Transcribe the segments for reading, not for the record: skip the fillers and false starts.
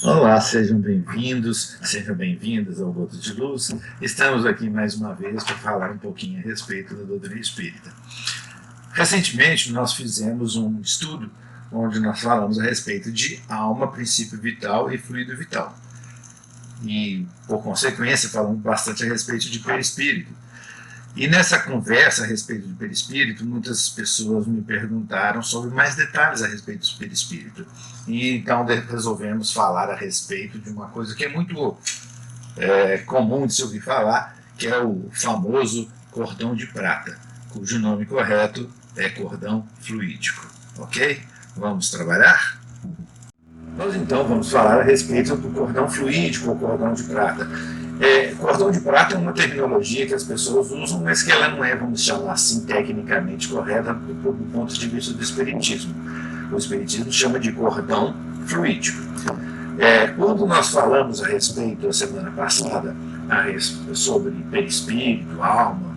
Olá, sejam bem-vindos, sejam bem-vindas ao Gotas de Luz. Estamos aqui mais uma vez para falar um pouquinho a respeito da doutrina espírita. Recentemente nós fizemos um estudo onde nós falamos a respeito de alma, princípio vital e fluido vital. E, por consequência, falamos bastante a respeito de perispírito. E nessa conversa a respeito do perispírito, muitas pessoas me perguntaram sobre mais detalhes a respeito do perispírito. E então resolvemos falar a respeito de uma coisa que é muito comum de se ouvir falar, que é o famoso cordão de prata, cujo nome correto é cordão fluídico. Ok? Vamos trabalhar? Nós então vamos falar a respeito do cordão fluídico ou cordão de prata. Cordão de prata é uma terminologia que as pessoas usam, mas que ela não é, vamos chamar assim, tecnicamente correta do ponto de vista do espiritismo. O espiritismo chama de cordão fluídico. Quando nós falamos a respeito, a semana passada, sobre perispírito, alma,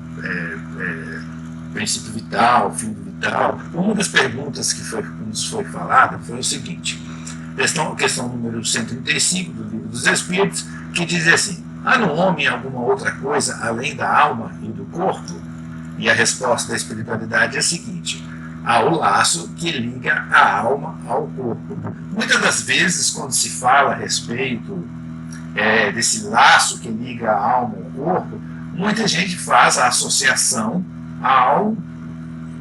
princípio vital, fluido vital, uma das perguntas que nos foi falada foi o seguinte, questão número 135 do Livro dos Espíritos, que diz assim: há no homem alguma outra coisa além da alma e do corpo? E a resposta da espiritualidade é a seguinte: há o laço que liga a alma ao corpo. Muitas das vezes, quando se fala a respeito desse laço que liga a alma ao corpo, muita gente faz a associação ao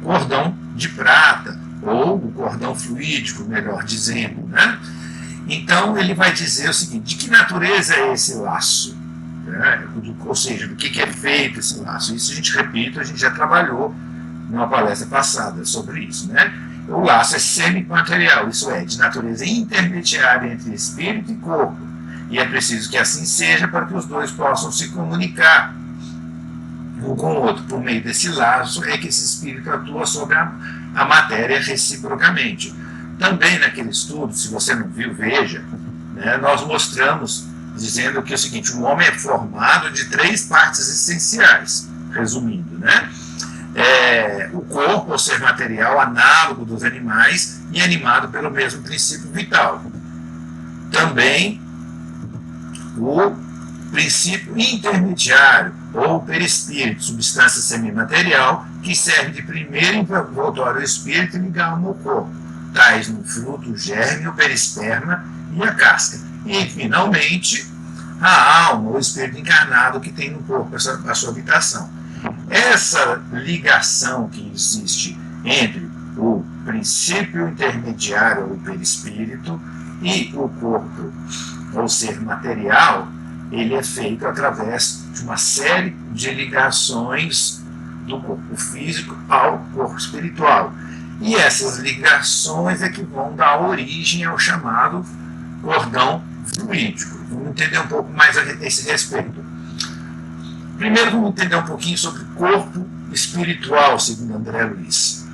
cordão de prata, ou o cordão fluídico, melhor dizendo, né? Então ele vai dizer o seguinte: de que natureza é esse laço? Ou seja, do que é feito esse laço? Isso a gente já trabalhou numa palestra passada sobre isso, né? O laço é semimaterial, isso é, de natureza intermediária entre espírito e corpo, e é preciso que assim seja para que os dois possam se comunicar um com o outro. Por meio desse laço é que esse espírito atua sobre a matéria reciprocamente. Também naquele estudo, se você não viu, veja, né, nós mostramos dizendo que é o seguinte: o homem é formado de 3 partes essenciais, resumindo, né? O corpo, ou ser material, análogo dos animais e animado pelo mesmo princípio vital. Também o princípio intermediário, ou perispírito, substância semimaterial, que serve de primeiro envoltório ao espírito e ligar ao corpo, tais no fruto, o germe, o perisperma e a casca. E, finalmente, a alma, o espírito encarnado que tem no corpo a sua habitação. Essa ligação que existe entre o princípio intermediário, ou perispírito, e o corpo, ou ser material, ele é feito através de uma série de ligações do corpo físico ao corpo espiritual. E essas ligações é que vão dar origem ao chamado cordão fluídico. Vamos entender um pouco mais a esse respeito. Primeiro vamos entender um pouquinho sobre corpo espiritual, segundo André Luiz.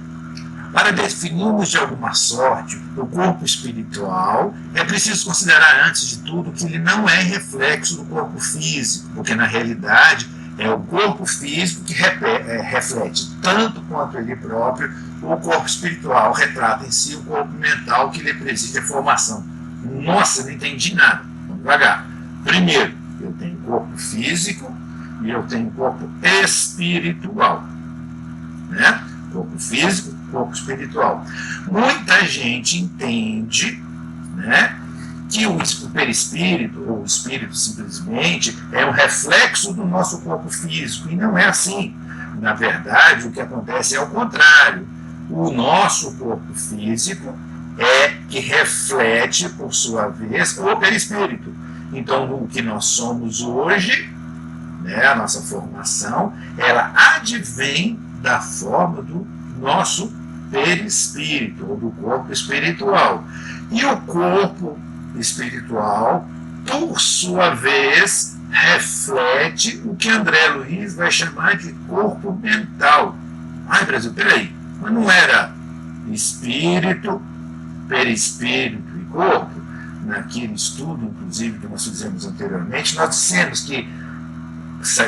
Para definirmos de alguma sorte o corpo espiritual, é preciso considerar antes de tudo que ele não é reflexo do corpo físico, porque na realidade é o corpo físico que reflete tanto quanto ele próprio o corpo espiritual, retrata em si o corpo mental que lhe preside a formação. Nossa, não entendi nada. Vamos devagar. Primeiro, eu tenho corpo físico e eu tenho corpo espiritual, né? Corpo físico, corpo espiritual. Muita gente entende, né, que o perispírito, ou o espírito simplesmente, é um reflexo do nosso corpo físico, e não é assim. Na verdade, o que acontece é o contrário. O nosso corpo físico é que reflete, por sua vez, o perispírito. Então, o que nós somos hoje, né, a nossa formação, ela advém da forma do nosso perispírito, ou do corpo espiritual. E o corpo espiritual, por sua vez, reflete o que André Luiz vai chamar de corpo mental. Ai, Brasil, peraí, mas não era espírito, perispírito e corpo? Naquele estudo, inclusive, que nós fizemos anteriormente, nós dissemos que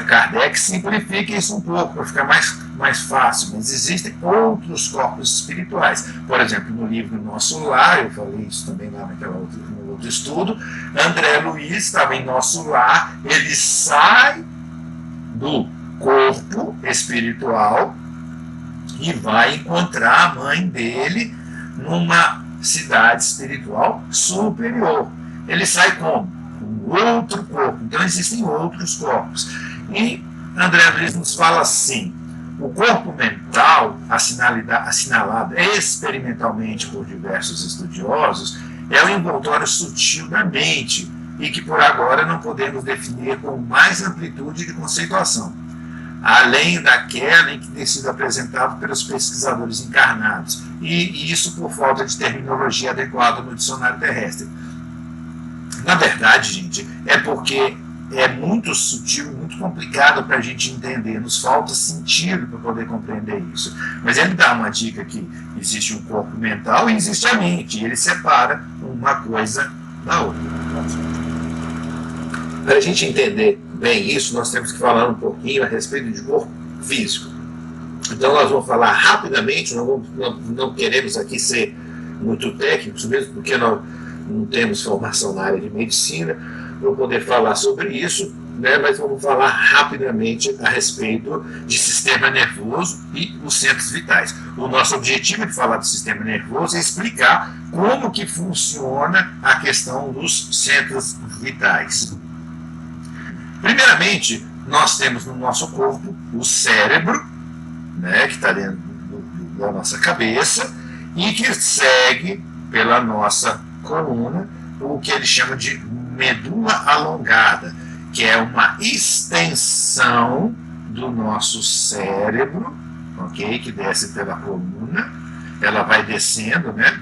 Kardec simplifica isso um pouco para ficar mais fácil, mas existem outros corpos espirituais. Por exemplo, no livro Nosso Lar, eu falei isso também lá no outro estudo, André Luiz estava em nosso lar, ele sai do corpo espiritual e vai encontrar a mãe dele numa cidade espiritual superior. Ele sai como? Um outro corpo. Então existem outros corpos. E André Luiz nos fala assim: o corpo mental, assinalado experimentalmente por diversos estudiosos, é o envoltório sutil da mente e que por agora não podemos definir com mais amplitude de conceituação, além daquela em que tem sido apresentado pelos pesquisadores encarnados, e isso por falta de terminologia adequada no dicionário terrestre. Na verdade, gente, é porque é muito sutil, muito complicado para a gente entender, nos falta sentido para poder compreender isso. Mas ele dá uma dica que existe um corpo mental e existe a mente, e ele separa uma coisa da outra. Para a gente entender bem isso, nós temos que falar um pouquinho a respeito de corpo físico. Então nós vamos falar rapidamente, não queremos aqui ser muito técnicos, mesmo porque nós não temos formação na área de medicina, para poder falar sobre isso, né, mas vamos falar rapidamente a respeito de sistema nervoso e os centros vitais. O nosso objetivo de falar do sistema nervoso é explicar como que funciona a questão dos centros vitais. Primeiramente, nós temos no nosso corpo o cérebro, né, que está dentro da nossa cabeça e que segue pela nossa coluna o que ele chama de medula alongada, que é uma extensão do nosso cérebro, ok? Que desce pela coluna, ela vai descendo, né?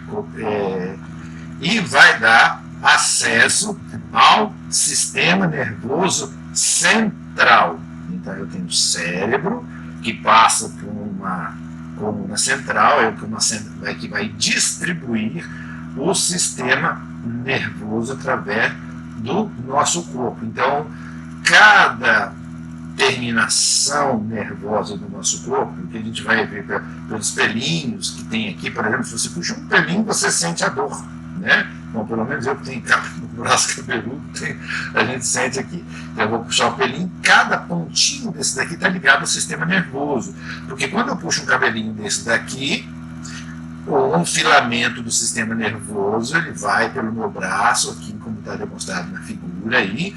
E vai dar acesso ao sistema nervoso central. Então eu tenho o cérebro que passa por uma coluna central, que vai distribuir o sistema nervoso através do nosso corpo. Então, cada terminação nervosa do nosso corpo, que a gente vai ver pelos pelinhos que tem aqui, por exemplo, se você puxa um pelinho, você sente a dor, né? Bom, pelo menos eu que tenho no braço cabeludo, a gente sente aqui. Então, eu vou puxar o pelinho, cada pontinho desse daqui está ligado ao sistema nervoso, porque quando eu puxo um cabelinho desse daqui, um filamento do sistema nervoso, ele vai pelo meu braço, aqui como está demonstrado na figura aí,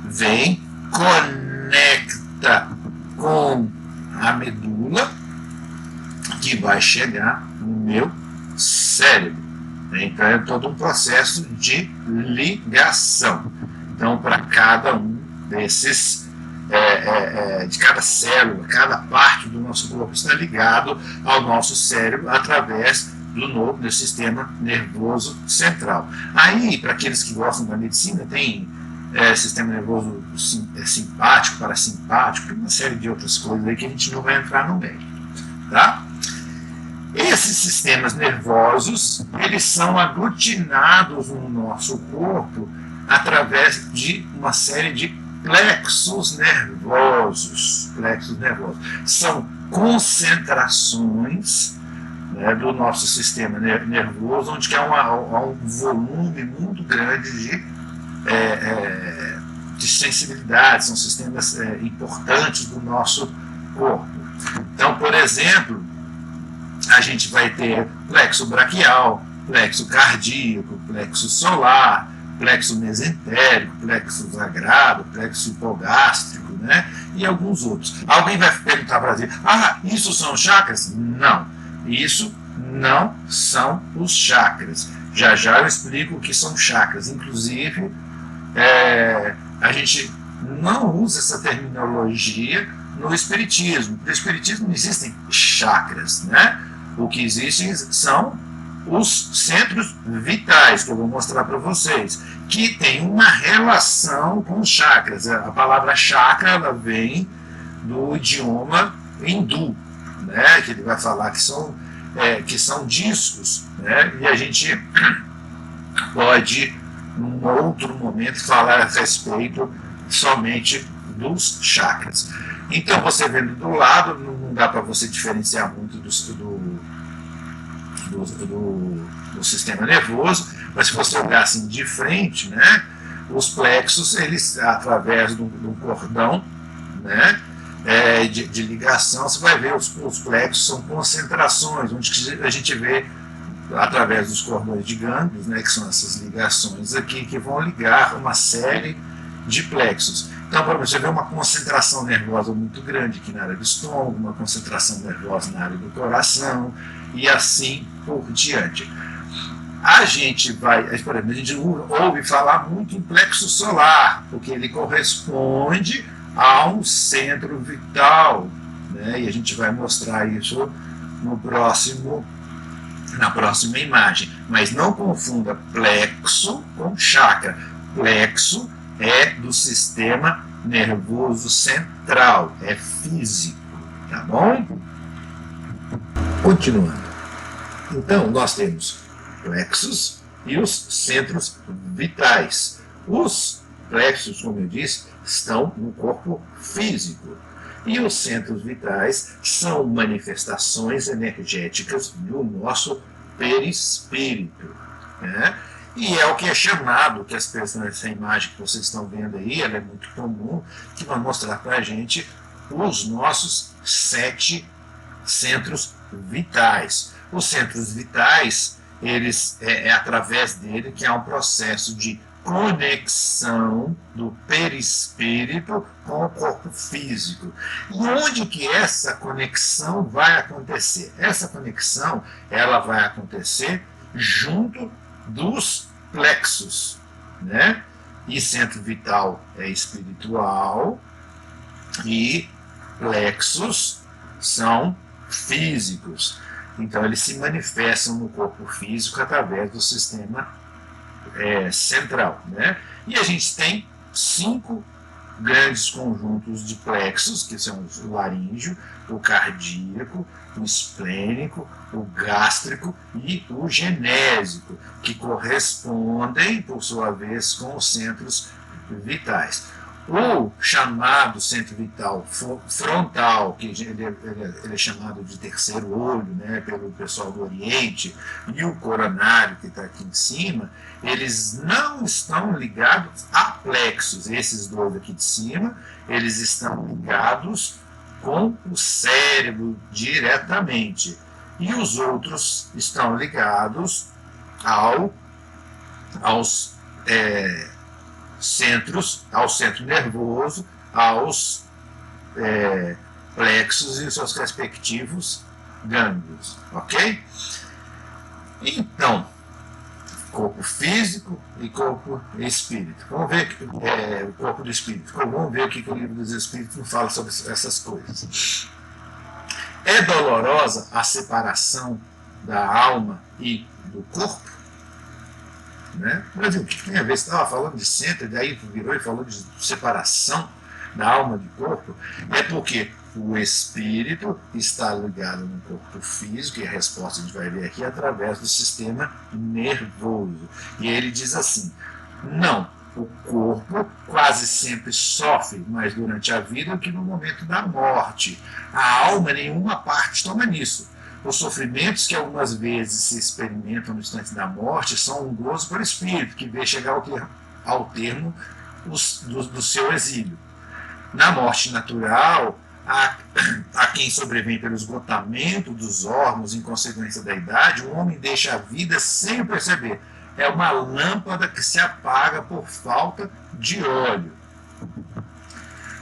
vem, conecta com a medula, que vai chegar no meu cérebro. Então é todo um processo de ligação. Então, para cada um desses, de cada célula, cada parte do nosso corpo está ligado ao nosso cérebro através do sistema nervoso central. Aí, para aqueles que gostam da medicina, tem sistema nervoso simpático, parasimpático, uma série de outras coisas aí que a gente não vai entrar no meio. Tá? Esses sistemas nervosos, eles são aglutinados no nosso corpo através de uma série de plexos nervosos. Plexos nervosos. São concentrações, né, do nosso sistema nervoso, onde há um volume muito grande de sensibilidade, são sistemas importantes do nosso corpo. Então, por exemplo, a gente vai ter plexo braquial, plexo cardíaco, plexo solar, plexo mesentérico, plexo sagrado, plexo hipogástrico, né? E alguns outros. Alguém vai perguntar para você: isso são chakras? Não, isso não são os chakras. Já já eu explico o que são chakras. Inclusive, a gente não usa essa terminologia no espiritismo. No espiritismo não existem chakras, né? O que existem são os centros vitais, que eu vou mostrar para vocês, que tem uma relação com os chakras. A palavra chakra, ela vem do idioma hindu, né? Que ele vai falar que são discos, né? E a gente pode, num outro momento, falar a respeito somente dos chakras. Então, você vendo do lado, não dá para você diferenciar muito do do sistema nervoso, mas se você olhar assim de frente, né, os plexos, eles, através do cordão, né, de ligação, você vai ver os plexos são concentrações, onde a gente vê através dos cordões de gânglios, né, que são essas ligações aqui, que vão ligar uma série de plexos. Então, para você ver uma concentração nervosa muito grande aqui na área do estômago, uma concentração nervosa na área do coração, e assim por diante. A gente por exemplo, a gente ouve falar muito em plexo solar, porque ele corresponde a um centro vital, né? E a gente vai mostrar isso na próxima imagem. Mas não confunda plexo com chakra. Plexo é do sistema nervoso central, é físico, tá bom? Continuando. Então, nós temos plexos e os centros vitais. Os plexos, como eu disse, estão no corpo físico. E os centros vitais são manifestações energéticas do nosso perispírito, né? E é o que é chamado, que as pessoas, essa imagem que vocês estão vendo aí, ela é muito comum, que vai mostrar para a gente os nossos 7 centros vitais. Os centros vitais, eles é através dele que há um processo de conexão do perispírito com o corpo físico. E onde que essa conexão vai acontecer? Essa conexão, ela vai acontecer junto dos plexos, né? E centro vital é espiritual e plexos são físicos. Então, eles se manifestam no corpo físico através do sistema central, né? E a gente tem 5 grandes conjuntos de plexos, que são o laríngeo, o cardíaco, o esplênico, o gástrico e o genésico, que correspondem, por sua vez, com os centros vitais. O chamado centro vital frontal, que ele é chamado de terceiro olho, né, pelo pessoal do Oriente, e o coronário, que está aqui em cima, eles não estão ligados a plexos. Esses dois aqui de cima, eles estão ligados com o cérebro diretamente. E os outros estão ligados aos centros, ao centro nervoso, aos plexos e os seus respectivos gânglios, ok? Então, corpo físico e corpo espírito. Vamos ver o corpo do espírito. Vamos ver o que o livro dos Espíritos fala sobre essas coisas. É dolorosa a separação da alma e do corpo? Né? Mas o que tem a ver? Você estava falando de centro, e daí virou e falou de separação da alma do corpo. É porque o espírito está ligado no corpo físico, e a resposta a gente vai ver aqui através do sistema nervoso. E ele diz assim: não, o corpo quase sempre sofre mais durante a vida do que no momento da morte. A alma, nenhuma parte toma nisso. Os sofrimentos que algumas vezes se experimentam no instante da morte são um gozo para o espírito, que vê chegar ao termo do seu exílio. Na morte natural, há quem sobrevém pelo esgotamento dos órgãos em consequência da idade, o homem deixa a vida sem perceber. É uma lâmpada que se apaga por falta de óleo.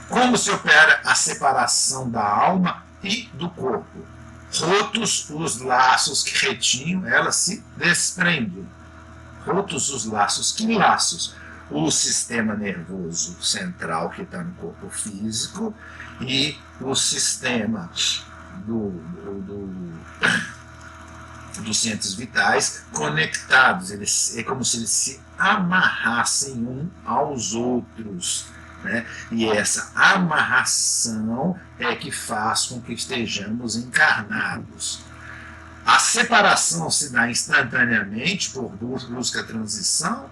Como se opera a separação da alma e do corpo? Rotos os laços que retinham, ela se desprende. Rotos os laços, que laços? O sistema nervoso central, que está no corpo físico, e o sistema dos centros vitais conectados. É como se eles se amarrassem um aos outros. Né? E essa amarração é que faz com que estejamos encarnados. A separação se dá instantaneamente por brusca transição?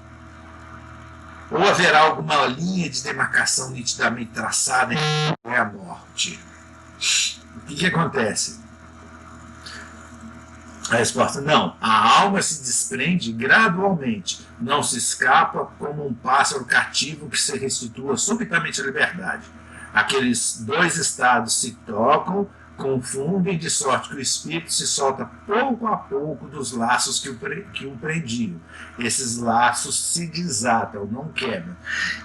Ou haverá alguma linha de demarcação nitidamente traçada entre a morte? O que acontece? A resposta: não. A alma se desprende gradualmente, não se escapa como um pássaro cativo que se restitua subitamente à liberdade. Aqueles dois estados se tocam, confundem, de sorte que o espírito se solta pouco a pouco dos laços que o prendiam. Esses laços se desatam, não quebram.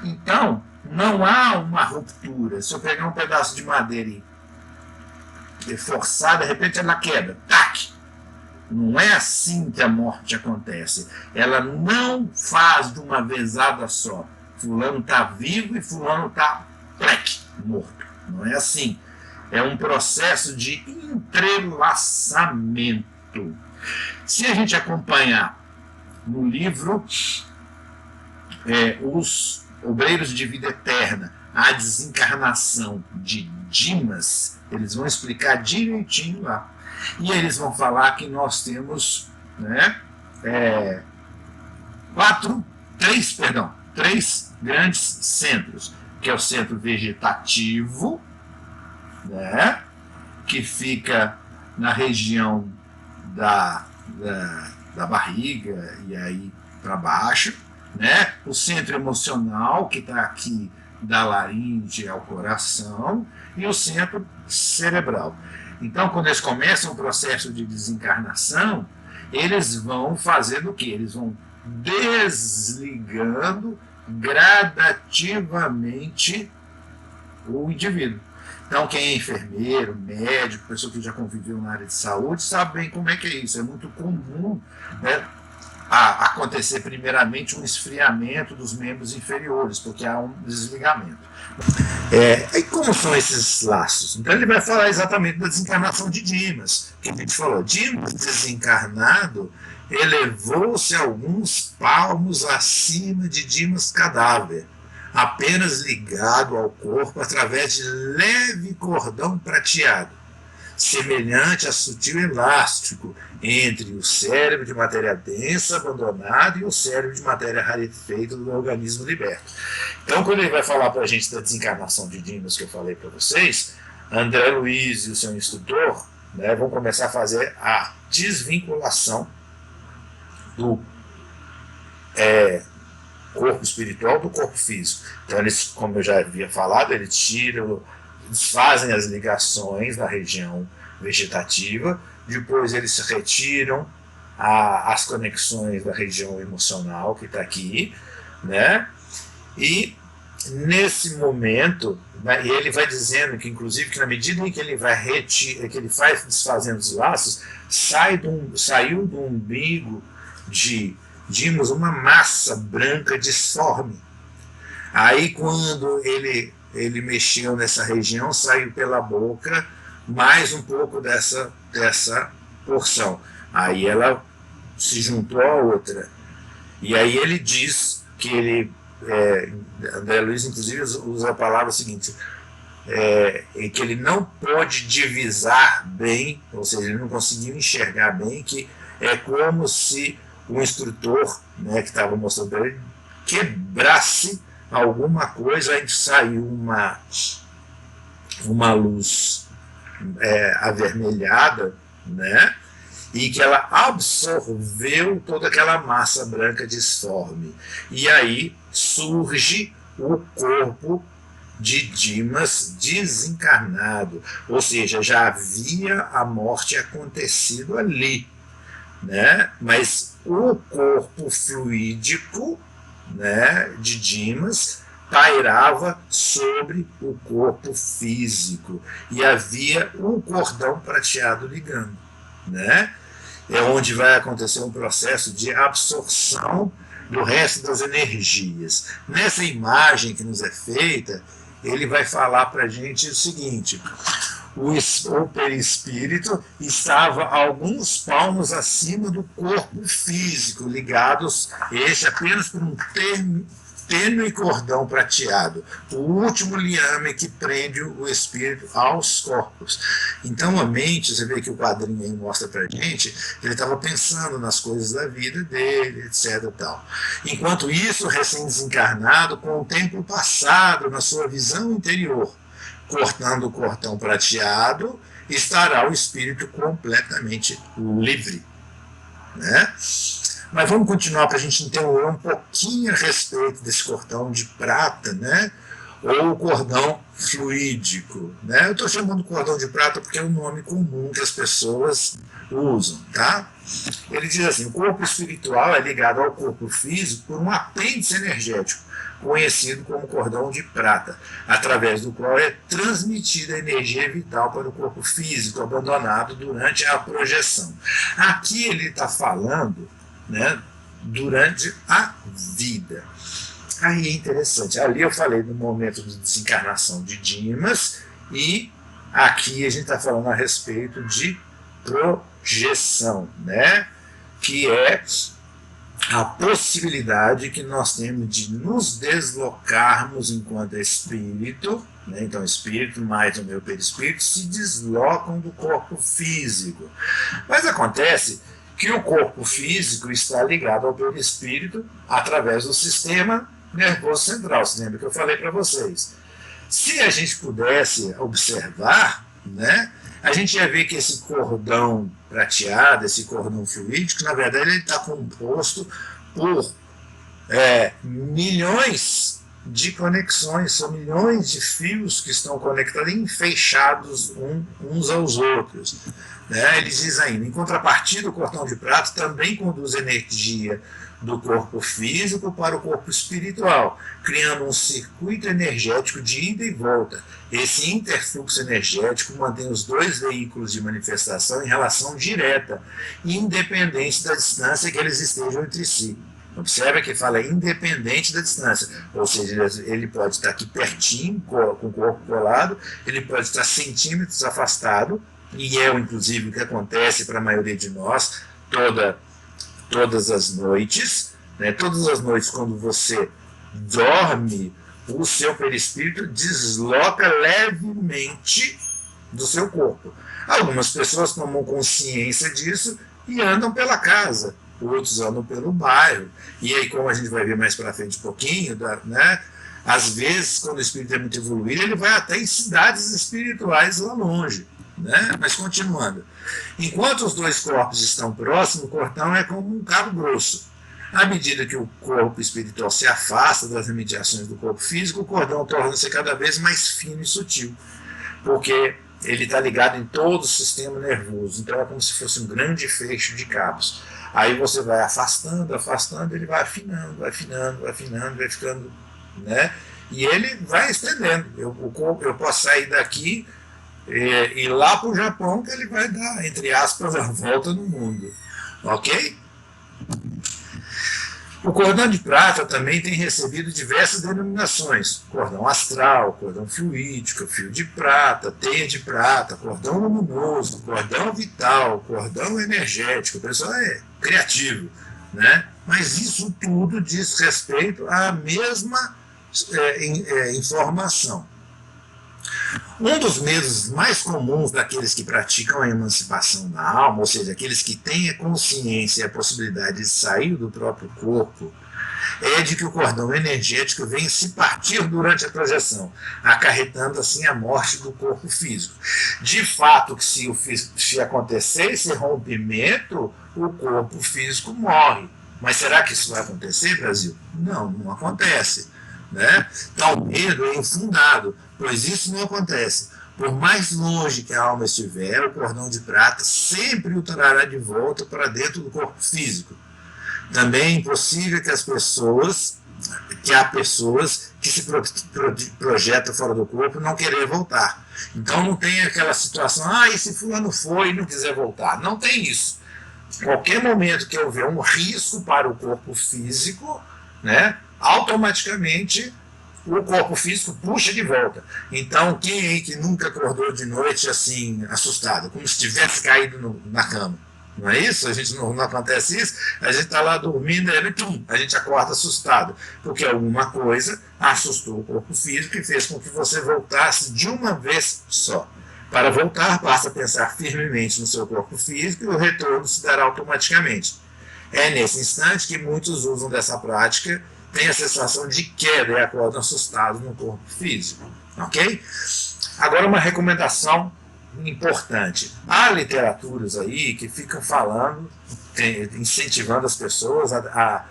Então, não há uma ruptura. Se eu pegar um pedaço de madeira e forçar, de repente ela quebra. Tac! Não é assim que a morte acontece. Ela não faz de uma vezada só. Fulano está vivo e fulano está morto. Não é assim. É um processo de entrelaçamento. Se a gente acompanhar no livro Os Obreiros de Vida Eterna, a desencarnação de Dimas, eles vão explicar direitinho lá. E eles vão falar que nós temos, né, três grandes centros, que é o centro vegetativo, né, que fica na região da barriga e aí para baixo, né, o centro emocional, que está aqui da laringe ao coração, e o centro cerebral. Então, quando eles começam o processo de desencarnação, eles vão fazendo o quê? Eles vão desligando gradativamente o indivíduo. Então, quem é enfermeiro, médico, pessoa que já conviveu na área de saúde, sabe bem como é que é isso. É muito comum, né, acontecer primeiramente um esfriamento dos membros inferiores, porque há um desligamento. E como são esses laços? Então ele vai falar exatamente da desencarnação de Dimas, que a gente falou. Dimas desencarnado elevou-se alguns palmos acima de Dimas cadáver, apenas ligado ao corpo através de leve cordão prateado, semelhante a sutil elástico entre o cérebro de matéria densa abandonado e o cérebro de matéria rarefeita do organismo liberto. Então, quando ele vai falar para a gente da desencarnação de Dimas, que eu falei para vocês, André Luiz e o seu instrutor, né, vão começar a fazer a desvinculação do corpo espiritual do corpo físico. Então, eles, como eu já havia falado, eles fazem as ligações na região vegetativa, depois eles se retiram as conexões da região emocional, que está aqui, né? E nesse momento, né, ele vai dizendo que, inclusive, que na medida em que ele vai que ele faz desfazendo os laços, saiu do umbigo de Dimos uma massa branca disforme. Aí, quando ele mexeu nessa região, saiu pela boca mais um pouco dessa porção. Aí ela se juntou à outra. E aí ele diz que ele, André Luiz inclusive usa a palavra seguinte, que ele não pôde divisar bem, ou seja, ele não conseguiu enxergar bem, que é como se o instrutor, né, que estava mostrando para ele, quebrasse alguma coisa, aí saiu uma luz avermelhada, né, e que ela absorveu toda aquela massa branca disforme. E aí surge o corpo de Dimas desencarnado, ou seja, já havia a morte acontecido ali, né, mas o corpo fluídico, né, de Dimas pairava sobre o corpo físico e havia um cordão prateado ligando, né? É onde vai acontecer um processo de absorção do resto das energias. Nessa imagem que nos é feita, ele vai falar para a gente o seguinte: o perispírito estava a alguns palmos acima do corpo físico, ligados apenas por um tênue cordão prateado, o último liame que prende o espírito aos corpos. Então a mente, você vê que o quadrinho aí mostra pra gente, ele estava pensando nas coisas da vida dele, etc. Tal. Enquanto isso, o recém-desencarnado contempla o passado na sua visão interior, cortando o cordão prateado, estará o espírito completamente livre. né? Mas vamos continuar para a gente entender um pouquinho a respeito desse cordão de prata, né? Ou o cordão fluídico, né? Eu estou chamando de cordão de prata porque é o nome comum que as pessoas usam, tá? Ele diz assim: o corpo espiritual é ligado ao corpo físico por um apêndice energético, conhecido como cordão de prata, através do qual é transmitida a energia vital para o corpo físico abandonado durante a projeção. Aqui ele está falando, né, durante a vida. Aí é interessante, ali eu falei do momento de desencarnação de Dimas, e aqui a gente está falando a respeito de projeção, né? Que é a possibilidade que nós temos de nos deslocarmos enquanto espírito, né? Então espírito mais o meu perispírito se deslocam do corpo físico. Mas acontece que o corpo físico está ligado ao perispírito através do sistema nervoso central. Você lembra que eu falei para vocês? Se a gente pudesse observar, né, a gente ia ver que esse cordão prateado, esse cordão fluídico, na verdade ele está composto por milhões de conexões, são milhões de fios que estão conectados e fechados uns aos outros. Né? Ele diz ainda: em contrapartida, o cordão de prata também conduz energia do corpo físico para o corpo espiritual, criando um circuito energético de ida e volta. Esse interfluxo energético mantém os dois veículos de manifestação em relação direta, independente da distância que eles estejam entre si. Observa que fala independente da distância, ou seja, ele pode estar aqui pertinho, com o corpo colado, ele pode estar centímetros afastado, e é inclusive o que acontece para a maioria de nós todas as noites, né? Todas as noites quando você dorme, o seu perispírito desloca levemente do seu corpo. Algumas pessoas tomam consciência disso e andam pela casa, outros andam pelo bairro, e aí, como a gente vai ver mais para frente um pouquinho, né? Às vezes, quando o espírito é muito evoluído, ele vai até em cidades espirituais lá longe. Né? Mas continuando, enquanto os dois corpos estão próximos, o cordão é como um cabo grosso. À medida que o corpo espiritual se afasta das imediações do corpo físico, o cordão torna-se cada vez mais fino e sutil, porque ele está ligado em todo o sistema nervoso, então é como se fosse um grande feixe de cabos. Aí você vai afastando, ele vai afinando, vai ficando, né? E ele vai estendendo. Eu posso sair daqui e lá para o Japão, que ele vai dar, entre aspas, a volta no mundo. Ok? O cordão de prata também tem recebido diversas denominações: cordão astral, cordão fluídico, fio de prata, teia de prata, cordão luminoso, cordão vital, cordão energético. O pessoal é criativo, né? Mas isso tudo diz respeito à mesma informação. Um dos medos mais comuns daqueles que praticam a emancipação da alma, ou seja, aqueles que têm a consciência e a possibilidade de sair do próprio corpo, é de que o cordão energético venha se partir durante a projeção, acarretando assim a morte do corpo físico. De fato, que se acontecer esse rompimento, o corpo físico morre. Mas será que isso vai acontecer, Brasil? Não, não acontece. Né? Tal medo é infundado, pois isso não acontece. Por mais longe que a alma estiver, o cordão de prata sempre o trará de volta para dentro do corpo físico. Também é impossível que há pessoas que se projetam fora do corpo não querer voltar. Então não tem aquela situação: esse fulano foi e não quiser voltar. Não tem isso. Qualquer momento que houver um risco para o corpo físico, né, automaticamente o corpo físico puxa de volta. Então, quem aí que nunca acordou de noite assim, assustado, como se tivesse caído na cama? Não é isso? A gente não acontece isso? A gente está lá dormindo e a gente acorda assustado, porque alguma coisa assustou o corpo físico e fez com que você voltasse de uma vez só. Para voltar, basta pensar firmemente no seu corpo físico e o retorno se dará automaticamente. É nesse instante que muitos usam dessa prática, tem a sensação de queda e acordam assustados no corpo físico. Ok? Agora, uma recomendação importante. Há literaturas aí que ficam falando incentivando as pessoas a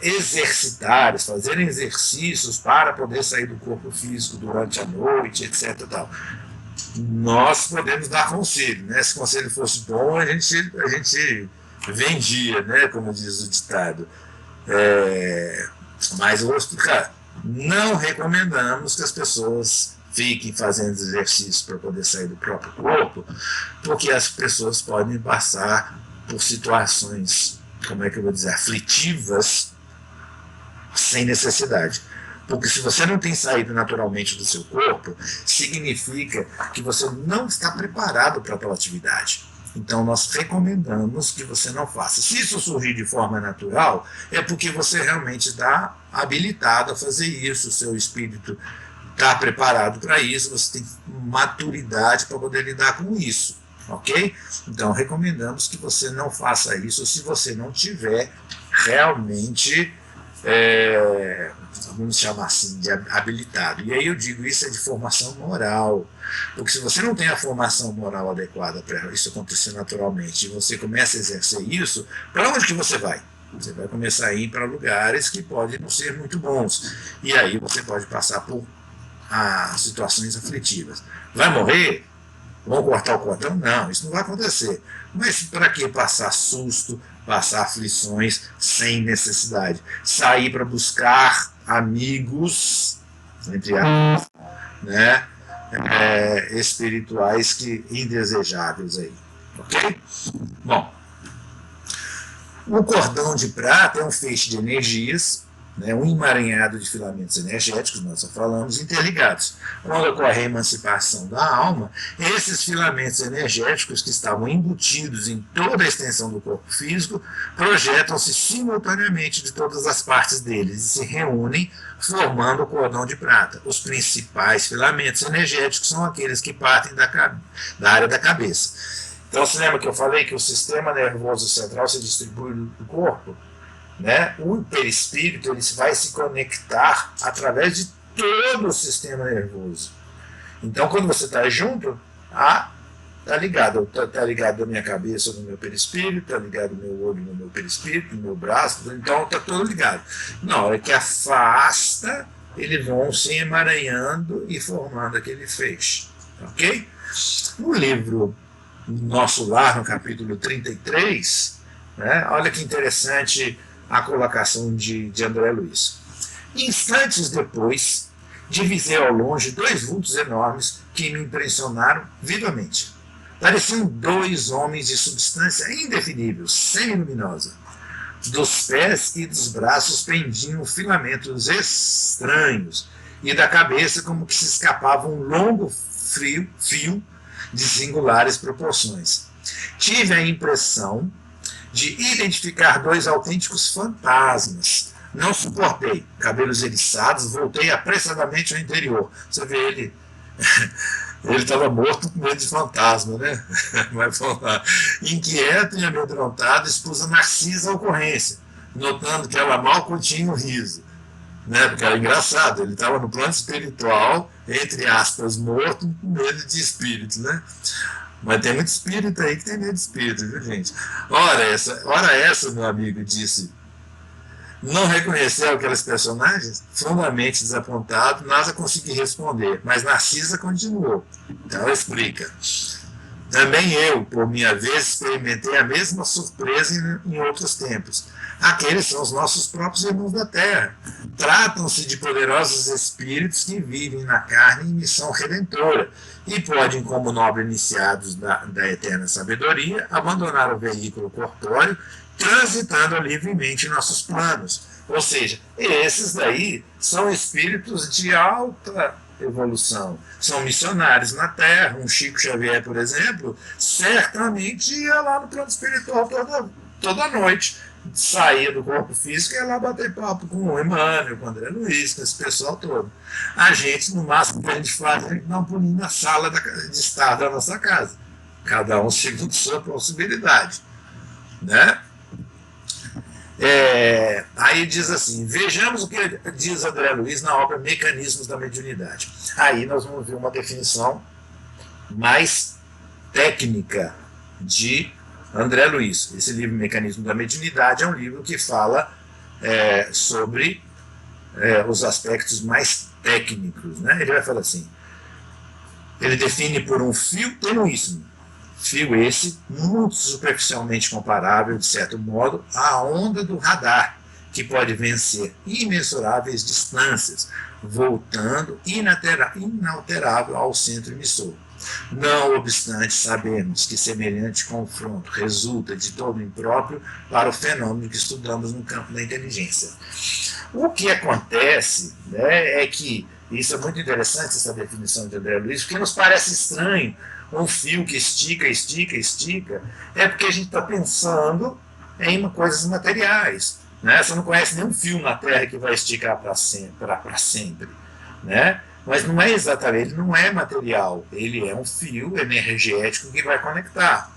exercitar, fazerem exercícios para poder sair do corpo físico durante a noite, etc. Tal. Nós podemos dar conselho, né? Se o conselho fosse bom, a gente vendia, né? Como diz o ditado. Mas eu vou explicar. Não recomendamos que as pessoas fiquem fazendo exercícios para poder sair do próprio corpo, porque as pessoas podem passar por situações, como é que eu vou dizer, aflitivas, sem necessidade. Porque se você não tem saído naturalmente do seu corpo, significa que você não está preparado para aquela atividade. Então nós recomendamos que você não faça. Se isso surgir de forma natural, é porque você realmente está habilitado a fazer isso, o seu espírito está preparado para isso, você tem maturidade para poder lidar com isso, ok? Então recomendamos que você não faça isso se você não tiver realmente, vamos chamar assim, de habilitado. E aí eu digo, isso é de formação moral, porque se você não tem a formação moral adequada para isso acontecer naturalmente, e você começa a exercer isso, para onde que você vai? Você vai começar a ir para lugares que podem não ser muito bons, e aí você pode passar por situações aflitivas. Vai morrer? Vão cortar o cordão? Não, isso não vai acontecer. Mas para que passar susto, passar aflições sem necessidade? Sair para buscar amigos, entre aspas, né, espirituais que indesejáveis aí. Ok? Bom, o cordão de prata é um feixe de energias, né, um emaranhado de filamentos energéticos, nós já falamos, interligados. Quando ocorre a emancipação da alma, esses filamentos energéticos que estavam embutidos em toda a extensão do corpo físico projetam-se simultaneamente de todas as partes deles e se reúnem formando o cordão de prata. Os principais filamentos energéticos são aqueles que partem da área da cabeça. Então você lembra que eu falei que o sistema nervoso central se distribui do corpo? Né? O perispírito ele vai se conectar através de todo o sistema nervoso. Então, quando você está junto, está ligado. Está ligado da minha cabeça no meu perispírito, está ligado no meu olho no meu perispírito, no meu braço, então está tudo ligado. Na hora que afasta, eles vão se emaranhando e formando aquele feixe. Ok? No livro Nosso Lar, no capítulo 33, né, olha que interessante a colocação de André Luiz. Instantes depois, divisei ao longe dois vultos enormes que me impressionaram vivamente. Pareciam dois homens de substância indefinível, semi-luminosa. Dos pés e dos braços pendiam filamentos estranhos, e da cabeça como que se escapava um longo fio de singulares proporções. Tive a impressão de identificar dois autênticos fantasmas. Não suportei. Cabelos eriçados, voltei apressadamente ao interior. Você vê ele... Ele estava morto com medo de fantasma, né? Mas vamos lá. Inquieto e amedrontado, expus a Narcisa a ocorrência, notando que ela mal continha o riso. Né? Porque era engraçado, ele estava no plano espiritual, entre aspas, morto, com medo de espírito, né? Mas tem muito espírito aí que tem medo de espírito, viu, gente? Ora essa, meu amigo, disse. Não reconheceu aqueles personagens? Fundamente desapontado, nada consegui responder, mas Narcisa continuou. Então ela explica. Também eu, por minha vez, experimentei a mesma surpresa em outros tempos. Aqueles são os nossos próprios irmãos da Terra. Tratam-se de poderosos espíritos que vivem na carne em missão redentora e podem, como nobres iniciados da eterna sabedoria, abandonar o veículo corpóreo, transitando livremente em nossos planos. Ou seja, esses daí são espíritos de alta evolução, são missionários na Terra. Um Chico Xavier, por exemplo, certamente ia lá no plano espiritual toda noite, saía do corpo físico e ia lá bater papo com o Emmanuel, com o André Luiz, com esse pessoal todo. A gente, no máximo que a gente faz, a gente dá um pulinho na sala de estar da nossa casa, cada um segundo sua possibilidade, né? Aí diz assim, vejamos o que diz André Luiz na obra Mecanismos da Mediunidade. Aí nós vamos ver uma definição mais técnica de André Luiz. Esse livro, Mecanismo da Mediunidade, é um livro que fala sobre os aspectos mais técnicos, né? Ele vai falar assim, ele define por um fio tenuíssimo, fio esse muito superficialmente comparável, de certo modo, à onda do radar, que pode vencer imensuráveis distâncias, voltando inalterável ao centro emissor. Não obstante, sabemos que semelhante confronto resulta de todo impróprio para o fenômeno que estudamos no campo da inteligência. O que acontece, né, é que, isso é muito interessante, essa definição de André Luiz, porque nos parece estranho um fio que estica, estica, estica, é porque a gente está pensando em coisas materiais. Né? Você não conhece nenhum fio na Terra que vai esticar para sempre. Né? Mas não é exatamente, ele não é material, ele é um fio energético que vai conectar.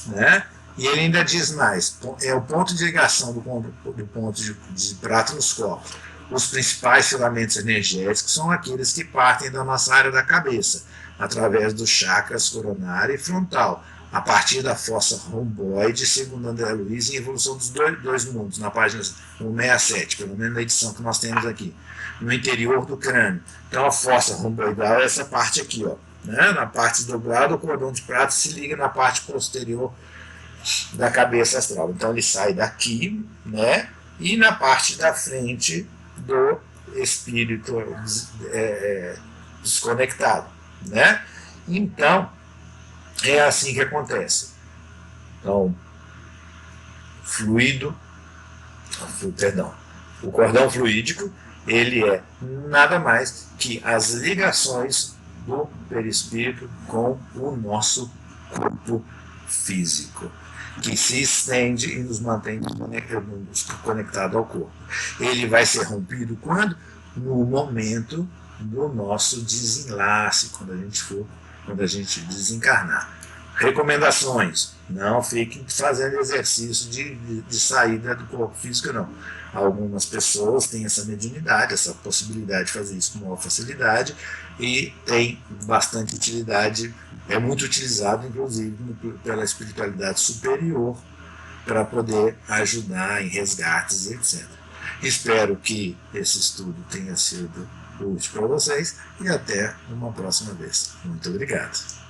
Né? E ele ainda diz mais, é o ponto de ligação do ponto de prata nos corpos. Os principais filamentos energéticos são aqueles que partem da nossa área da cabeça, através dos chakras coronário e frontal, a partir da fossa romboide, segundo André Luiz, em Evolução dos Dois Mundos, na página 167, pelo menos na edição que nós temos aqui, no interior do crânio. Então a fossa romboidal é essa parte aqui, ó, né? Na parte dobrada, o cordão de prata se liga na parte posterior da cabeça astral. Então ele sai daqui, né? E na parte da frente do espírito desconectado, né? Então é assim que acontece. Então, o cordão fluídico, ele é nada mais que as ligações do perispírito com o nosso corpo físico, que se estende e nos mantém conectados ao corpo. Ele vai ser rompido quando? No momento do nosso desenlace, quando a gente desencarnar. Recomendações: não fiquem fazendo exercício de saída do corpo físico, não. Algumas pessoas têm essa mediunidade, essa possibilidade de fazer isso com maior facilidade e tem bastante utilidade, é muito utilizado, inclusive, pela espiritualidade superior para poder ajudar em resgates, etc. Espero que esse estudo tenha sido útil para vocês e até uma próxima vez. Muito obrigado.